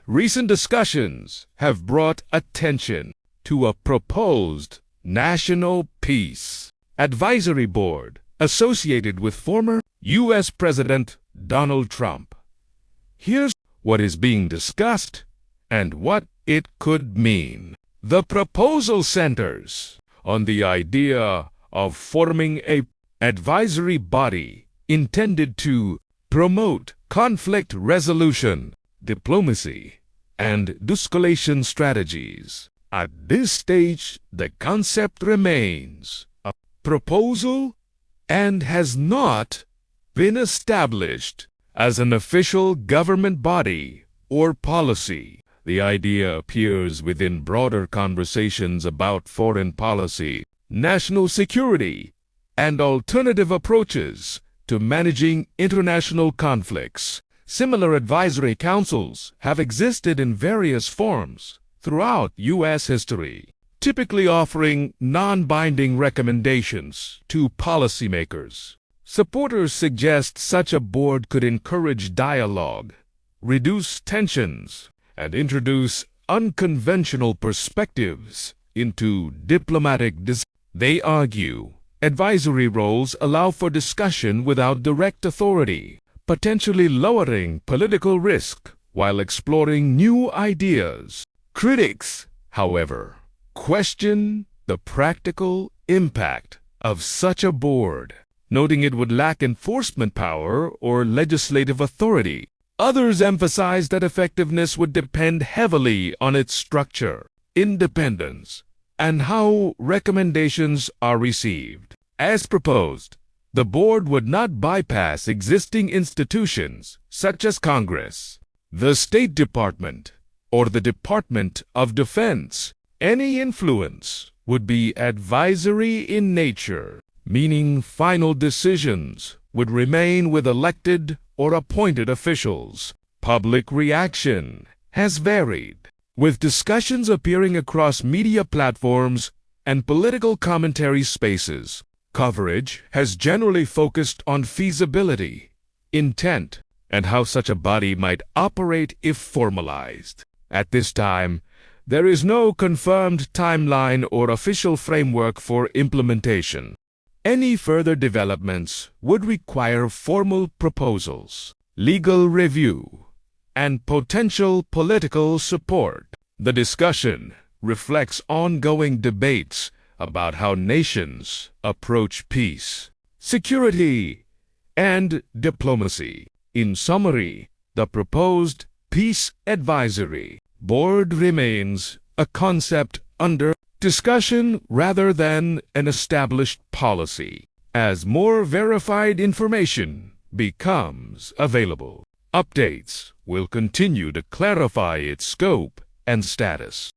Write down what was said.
Recent discussions have brought attention to a proposed National Peace Advisory Board associated with former U.S. President Donald Trump. Here's what is being discussed and what it could mean. The proposal centers on the idea of forming an advisory body intended to promote conflict resolution, diplomacy, and de-escalation strategies. At this stage, the concept remains a proposal and has not been established as an official government body or policy. The idea appears within broader conversations about foreign policy, national security, and alternative approaches to managing international conflicts. Similar advisory councils have existed in various forms throughout U.S. history, typically offering non-binding recommendations to policymakers. Supporters suggest such a board could encourage dialogue, reduce tensions, and introduce unconventional perspectives into diplomatic discussions. They argue advisory roles allow for discussion without direct authority, potentially lowering political risk while exploring new ideas. Critics, however, question the practical impact of such a board, noting it would lack enforcement power or legislative authority. Others emphasize that effectiveness would depend heavily on its structure, independence, and how recommendations are received. As proposed, the board would not bypass existing institutions such as Congress, the State Department, or the Department of Defense. Any influence would be advisory in nature, meaning final decisions would remain with elected or appointed officials. Public reaction has varied, with discussions appearing across media platforms and political commentary spaces. Coverage has generally focused on feasibility, intent, and how such a body might operate if formalized. At this time, there is no confirmed timeline or official framework for implementation. Any further developments would require formal proposals, legal review, and potential political support. The discussion reflects ongoing debates about how nations approach peace, security, and diplomacy. In summary, the proposed Peace Advisory Board remains a concept under discussion rather than an established policy. As more verified information becomes available, updates will continue to clarify its scope and status.